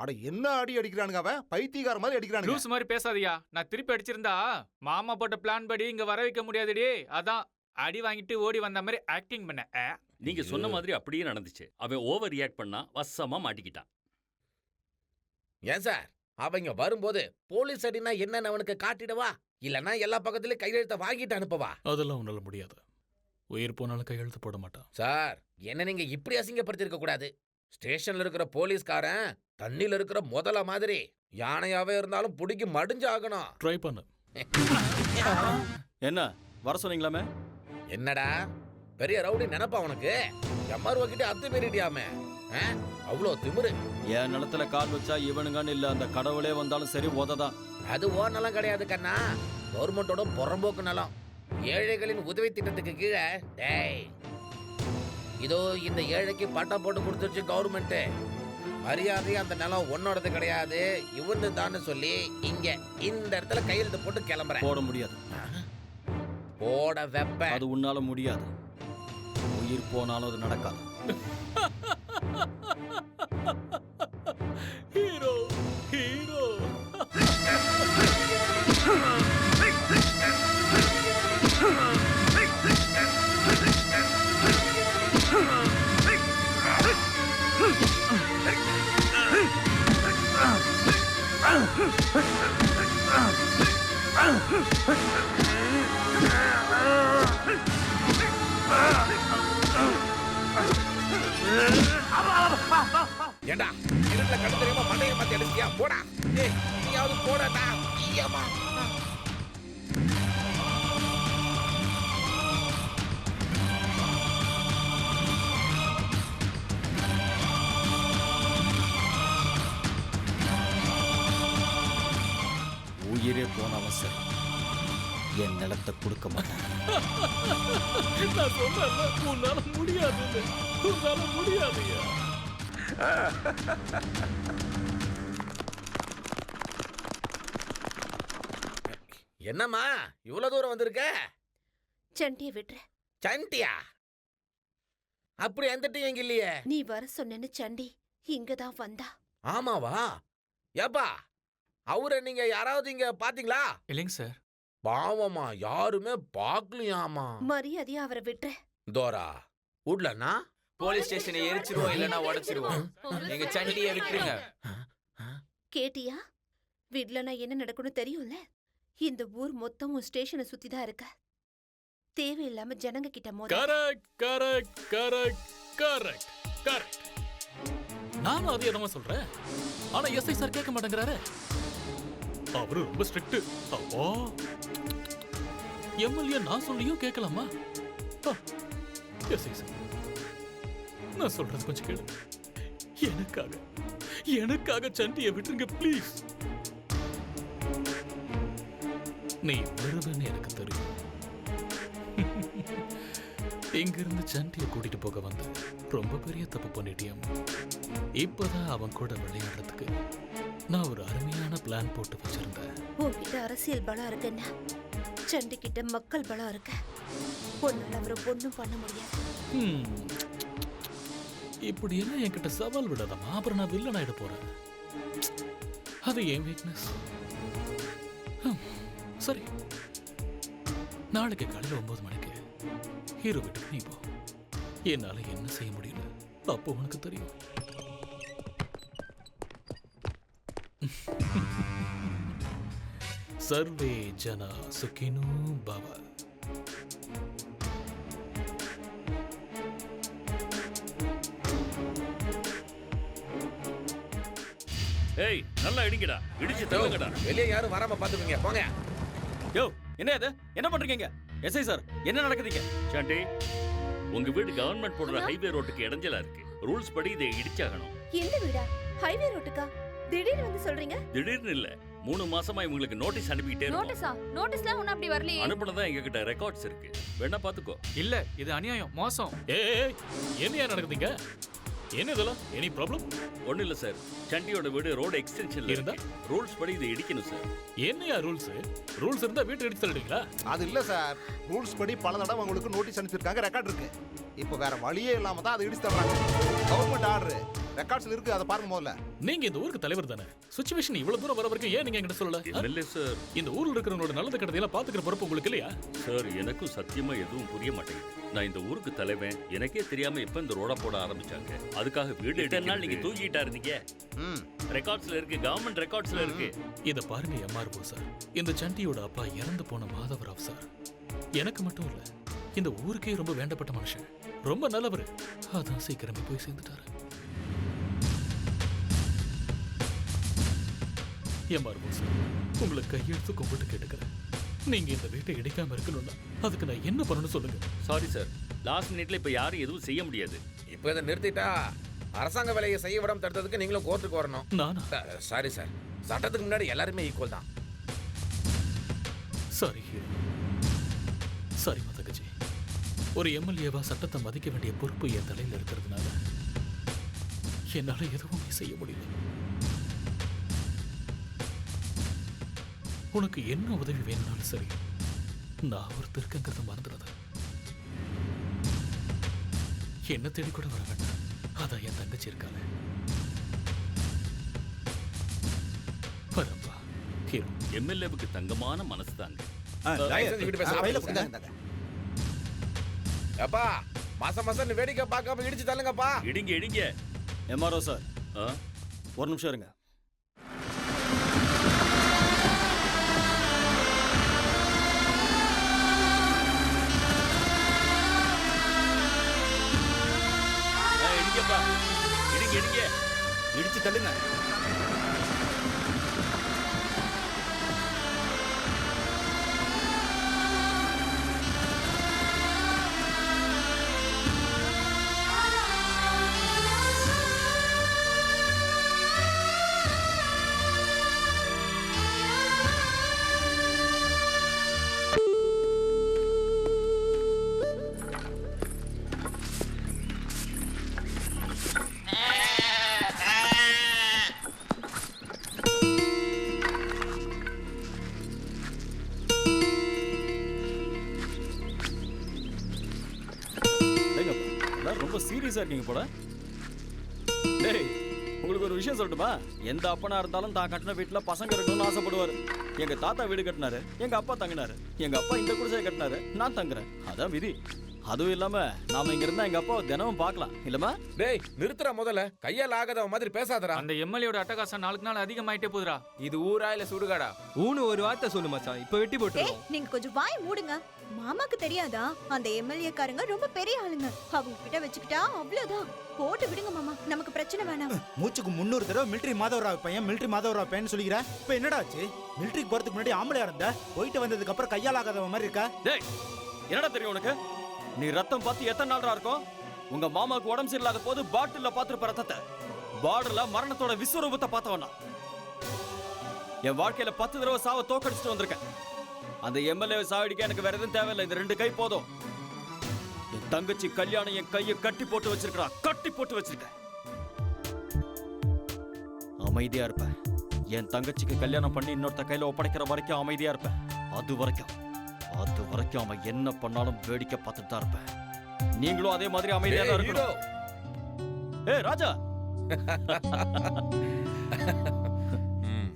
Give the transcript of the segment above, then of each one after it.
அட என்ன அடி அடிக்கிறானுங்க, அவன் பைத்தியக்கார மாதிரி அடிக்கிறானுங்க. லூஸ் மாதிரி பேசாதயா. நான் திருப்பி அடிச்சிருந்தா மாமா போட்ட பிளான் படி இங்க வர வைக்க முடியாதுடி. அதான் அடி வாங்கிட்டு ஓடி வந்த மாதிரி ஆக்டிங் பண்ண. நீங்க சொன்ன மாதிரி அப்படியே நடந்துச்சு. அவன் ஓவர் ரியாக்ட் பண்ணா வசமா மாட்டிக்கிட்டான். ஏன் சார், அவங்க வரும்போது போலீஸ் அடினா என்னன்னு அவனுக்கு காட்டிடவா, இல்லனா எல்லா பக்கத்துலயும் கையெழுத்த வாங்கிட்டு அனுப்பவா? அதெல்லாம் உன்னால முடியாது. உயிர் போனாலும் கையெழுத்து போட மாட்டான். சார், என்ன நீங்க இப்படி அசிங்கப்படுத்திருக்க கூடாது. ஸ்டேஷன்ல இருக்கிற போலீஸ்காரன் தண்ணில இருக்கிற முதல மாதிரி யானையாவே இருந்தாலும் புடிக்கி மடிஞ்சு ஆகணும். ட்ரை பண்ணு. என்ன வர சொன்னீங்களாமே? என்னடா பெரிய ரவுடி நினைப்பா உனக்கு? எம்ஆர்ஓ கிட்ட அத்துமீறிட்டியாமே. அவ்வளோ திமிரு. என் நிலத்துல கால் வச்சா இவனுங்கன்னு இல்ல, அந்த கடவுளே வந்தாலும் சரி உததான். அது ஓ நிலம் கிடையாது கண்ணா, கவர்மெண்டோட புறம்போக்கு நிலம். ஏழைகளின் உதவி திட்டத்துக்கு கீழே டேய் இதோ இந்த ஏழைக்கு பட்டா போட்டு கொடுத்துருச்சு கவர்மெண்ட். மரியாதையா அந்த நிலம் உன்னோடது கிடையாது, இவனு தான் சொல்லி இங்க இந்த இடத்துல கையெழுத்து போட்டு கிளம்புறேன். போட முடியாது. போட வெப்ப. அது உன்னால முடியாது. உயிர் போனாலும் அது நடக்காது. Hero hero. ஏண்டா இருட்டுல கண்டு தெரியாம மண்டைய மாத்தி அடிச்சியா? போடா நீயாவது போடா. உயிரே போனாலும் சரி என் நிலத்தை கொடுக்க மாட்டேன். நான் சொல்றேன், உன்னால முடியாது, உன்னால முடியாதுயா. என்னம்மா இவ்வளவு தூரம் வந்திருக்க? சண்டியை விட்டுற. சண்டியா? அப்படி எந்த எங்க இல்லையே. நீ வர சொன்னேன்னு சண்டி இங்கதான் வந்தா. ஆமாவா? ஏப்பா அவரை நீங்க யாராவது இங்க பாத்தீங்களா? இல்லைங்க சார். பாவமா யாருமே பாக்கலையாமா. மரியாதையா அவரை விட்டுற. தோரா உட்லனா போலீஸ் ஸ்டேஷனை எரிச்சிருவோம், இல்லனா உடைச்சிருவோம். எங்க சண்டியை விட்டுருங்க. கேட்டியா? விடலனா என்ன நடக்கும்னு தெரியும்ல. இந்த ஊர் மொத்தம் உன் ஸ்டேஷனை சுத்தி தான் இருக்க. தேவையில்லாம ஜனங்க கிட்ட மோத. Correct correct correct correct correct. நானும் அதே இடமா சொல்றேன். ஆனா எஸ்ஐ சார் கேட்க மாட்டேங்கிறாரு. அவரு ரொம்ப ஸ்ட்ரிக்ட். அப்போ எம்எல்ஏ நான் சொல்லியும் கேட்கலாமா? எஸ்ஐ சார், நான் சொல்றது கொஞ்சம் கேளு. எனக்காக சண்டியை விட்டுருங்க ப்ளீஸ். நீ வருவன்னு எனக்கு தெரியும். இங்கிருந்து சண்டியை கூட்டிட்டு போக வந்து ரொம்ப பெரிய தப்பு பண்ணிட்டியாமா. இப்பதான் அவன் கூட விளையாடுறதுக்கு நான் ஒரு அருமையான பிளான் போட்டு வச்சிருந்தேன். உன்கிட்ட அரசியல் பலம் இருக்குன்னா சண்டி கிட்ட மக்கள் பலம் இருக்க. உன்னால அவரை ஒண்ணும் பண்ண முடியாது. இப்படி எல்லாம் என்கிட்ட சவால் விடாதமா, அப்புறம் நான் வில்லன் ஆயிட போறேன். அது என் வீக்னஸ். சரி, நாளைக்கு காலையில் 9 மணிக்கு ஹீரோ வீட்டுக்கு நீ போ. என்னால என்ன செய்ய முடியல அப்போ உனக்கு தெரியும். சர்வே ஜனா சுகினோ பவ. ஏய், நல்லா இடிங்கடா, இடிச்சு தள்ளுங்கடா. வெளியே யாரும் வராம பாத்துக்கோங்க, போங்க. யோ, என்ன இது? என்ன பண்றீங்க? எஸ்ஐ சார் என்ன நடக்குதுங்க? சாண்டி, உங்க வீடு கவர்மெண்ட் போடுற ஹைவே ரோட்டுக்கு இடைஞ்சலா இருக்கு. ரூல்ஸ் படி இதை இடிச்சாகணும். எந்த வீடா? ஹைவே ரோட்டுக்கா? திடீர்னு வந்து சொல்றீங்க? திடீர்னு இல்ல, 3 மாசமா இவங்களுக்கு நோட்டீஸ் அனுப்பிக்கிட்டே இருக்கோம். நோட்டீஸா? நோட்டீஸ்லாம் ஒன்னும் அப்படி வரலையே. அனுப்புனதா எங்க கிட்ட ரெக்கார்ட்ஸ் இருக்கு, வேணா பாத்துக்கோ. இல்ல இது அநியாயம், மோசம். ஏய் என்னையா நடக்குதுங்க? என்ன இதெல்லாம்? Any problem? ஒண்ணு இல்ல சார், சண்டியோட வீடு ரோடு எக்ஸ்டென்ஷன்ல இருந்தா? இருந்தா ரூல்ஸ் படி இதை இடிக்கணும் சார். என்னையா ரூல்ஸ்? ரூல்ஸ் இருந்தா வீட்டு எடுத்து தள்ளிடுங்களா? அது இல்ல சார், ரூல்ஸ் படி பல தடவை உங்களுக்கு நோட்டீஸ் அனுப்பியிருக்காங்க, ரெக்கார்ட் இருக்கு. இப்போ வேற வழியே இல்லாம தான் அதை இடிச்சு தர்றாங்க. கவர்மெண்ட் ஆர்டர் ரெக்கார்ட்ஸ்ல இருக்கு, அதை பாருங்க முதல்ல. நீங்க இந்த ஊருக்கு தலைவர் தானே. சிச்சுவேஷன் இவ்வளவு தூரம் வர வரைக்கும் ஏன் நீங்க என்கிட்ட சொல்லல? MLA sir. இந்த ஊர்ல இருக்கிறவங்களோட நல்லது கெட்டதையெல்லாம் பாத்துக்கிற பொறுப்பு உங்களுக்கு இல்லையா? சார், எனக்கும் சத்தியமா எதுவும் புரிய மாட்டேங்குது. நான் இந்த ஊருக்கு தலைவன், எனக்கே தெரியாம எப்ப இந்த ரோட போட ஆரம்பிச்சாங்க. அதுக்காக வீடு எத்தனை நாள் நீங்க தூக்கிட்டா இருந்தீங்க? ரெக்கார்ட்ஸ்ல இருக்கு, கவர்மெண்ட் ரெக்கார்ட்ஸ்ல இருக்கு. இத பாருங்க எம்ஆர்ஓ சார், இந்த சண்டியோட அப்பா இறந்து போன மாதவராவ் சார் எனக்கு மட்டும் இல்ல, இந்த ஊருக்கே ரொம்ப வேண்டப்பட்ட மனுஷன், ரொம்ப நல்லவர். அதான் சீக்கிரமே போய் சேர்ந்துட்டாரு. எம்ஆர்ஓ சார், உங்களை கையெழுத்து கும்பிட்டு கேட்டுக்கிறேன், நீங்க இந்த வீட்டை இடிக்காம இருக்கணும்னா அதுக்கு நான் என்ன பண்ணணும்னு சொல்லுங்க. சாரி சார், லாஸ்ட் மினிட்ல இப்ப யாரும் எதுவும் செய்ய முடியாது. இப்போ இதை நிறுத்திட்டா அரசாங்க வேலையை செய்ய விடாம தடுத்ததுக்கு நீங்களும் கோர்ட்டுக்கு வரணும். நானா? சாரி சார், சட்டத்துக்கு முன்னாடி எல்லாருமே ஈக்குவல் தான். சாரி சாரி மதகஜி, ஒரு எம்எல்ஏவா சட்டத்தை மதிக்க வேண்டிய பொறுப்பு என் தலையில இருக்கிறதுனால என்னால எதுவுமே செய்ய முடியல. உனக்கு என்ன உதவி வேணும்னாலும் சரி, நான் ஒருத்தர் இருக்கங்கிறத மறந்துடாத. என்ன தேடி கூட வர வேண்டாம், அதான் என் தங்கச்சி இருக்காளே. பரம்பா ஹீரோ. எம்எல்ஏவுக்கு தங்கமான மனசு தாங்க. அப்பா மாசம் மாசம் வேடிக்கை பார்க்காம இடிச்சு தள்ளுங்கப்பா. இடிங்க இடிங்க. எம்ஆர்ஓ சார், ஒரு நிமிஷம் இருங்க. இடிங்கப்பா, இடிங்க இடிங்க. இடிச்சு தள்ளுங்க. ரொம்ப சீரியஸா இருக்கீங்க போல. டேய், உங்களுக்கு ஒரு விஷயம் சொல்லட்டுமா? எந்த அப்பனா இருந்தாலும் தான் கட்டின வீட்டுல பசங்க இருக்கணும்னு ஆசைப்படுவாரு. எங்க தாத்தா வீடு கட்டினாரு, எங்க அப்பா தங்கினாரு. எங்க அப்பா இந்த குடிசையை கட்டினாரு, நான் தங்குறேன். அதான் விதி. அதுவும் இல்லாம நாம இங்க இருந்தா எங்க அப்பாவை தினமும் பார்க்கலாம் இல்லமா? டேய் நிறுத்துற, முதல்ல கையால் ஆகாத மாதிரி பேசாதடா. அந்த எம்எல்ஏயோட அட்டகாசம் நாளுக்கு நாள் அதிகமாயிட்டே போகுதுடா. இது ஊரா இல்ல சுடுகாடா? ஊனு ஒரு வார்த்தை சொல்லு மச்சான், இப்ப வெட்டி போட்டுருவோம். நீங்க கொஞ்சம் வாய் மூடுங்க. மாமாக்கு தெரியாதா அந்த எம்எல்ஏ காரங்க ரொம்ப பெரிய ஆளுங்க, அவங்க கிட்ட வச்சுக்கிட்டா அவ்வளவுதான். போட்டு விடுங்க மாமா, நமக்கு பிரச்சனை வேணாம். மூச்சுக்கு 300 தடவை மிலிட்டரி மாதவராவ் பையன் மிலிட்டரி மாதவராவ் பையன் சொல்லிக்கிற. இப்ப என்னடா ஆச்சு? மிலிட்டரிக்கு போறதுக்கு முன்னாடி ஆம்பளையா இருந்த, போயிட்டு வந்ததுக்கு அப்புறம் கையால் ஆகாதவ மாதிரி இருக்கா? டேய், என்னடா தெரியும் உனக்கு? நீ ரத்தம் பார்த்து எத்தனை நாளா இருக்கும்? உங்க மாமாவுக்கு உடம்பு சரியில்லாத போது பாட்டில்ல பாத்துருப்ப ரத்தத்தை, பார்டர்ல மரணத்தோட விஸ்வரூபத்தை பார்த்தவனா. என் வாழ்க்கையில 10 தடவை சாவ தோக்கடிச்சுட்டு வந்திருக்கேன். அந்த எம்எல்ஏ சாவடிக்க எனக்கு வேற எதுவும் தேவையில்லை, இந்த 2 கை போதும். என் தங்கச்சி கல்யாணம் என் கையை கட்டி போட்டு வச்சிருக்கா, கட்டி போட்டு வச்சிருக்க. அமைதியா இருப்பேன். என் தங்கச்சிக்கு கல்யாணம் பண்ணி இன்னொருத்த கையில ஒப்படைக்கிற வரைக்கும் அமைதியா இருப்பேன். அது வரைக்கும் அவன் என்ன பண்ணாலும் வேடிக்கை பார்த்துட்டு தான் இருப்பேன். நீங்களும் அதே மாதிரி அமைதியா தான் இருக்கணும். ஏய் ராஜா,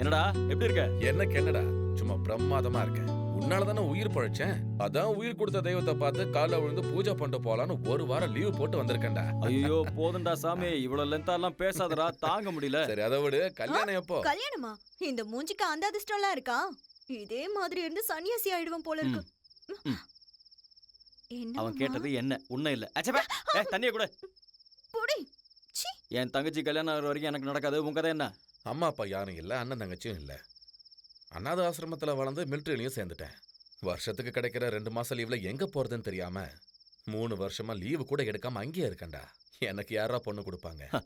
என்னடா எப்படி இருக்க? எனக்கு என்னடா, சும்மா பிரமாதமா இருக்கேன். உன்னால தானே உயிர் பழைச்சேன். அதான் உயிர் கொடுத்த தெய்வத்தை பார்த்து காலைல விழுந்து பூஜை பண்ணிட்டு போலான்னு 1 வாரம் லீவ் போட்டு வந்திருக்கேன்டா. ஐயோ போதுண்டா சாமி, இவ்வளவு லென்த்தா எல்லாம் பேசாதடா, தாங்க முடியல. சரி அதை விடு, கல்யாணம் எப்போ? கல்யாணமா? இந்த மூஞ்சிக்கு அந்த அதிர்ஷ்டம்லாம் இருக்கா? இதே மாதிரி இருந்து சன்னியாசி ஆயிடுவோம் போல இருக்கு. அவன் கேட்டது என்ன, உன்ன இல்ல. அச்சப்பா, தண்ணிய கூட போடி. என் தங்கச்சி கல்யாணம் ஆகிற வரைக்கும் எனக்கு நடக்காது. உங்க கதை என்ன? அம்மா அப்பா யாரும் இல்ல, அண்ணன் தங்கச்சியும் இல்ல. அநாத ஆசிரமத்துல வளர்ந்து மிலிட்டரிலையும் சேர்ந்துட்டேன். வருஷத்துக்கு கிடைக்கிற 2 மாசம் லீவ்ல எங்க போறதுன்னு தெரியாம 3 வருஷமா லீவு கூட எடுக்காம அங்கேயே இருக்கேன்டா. எனக்கு யாரா பொண்ணு கொடுப்பாங்க?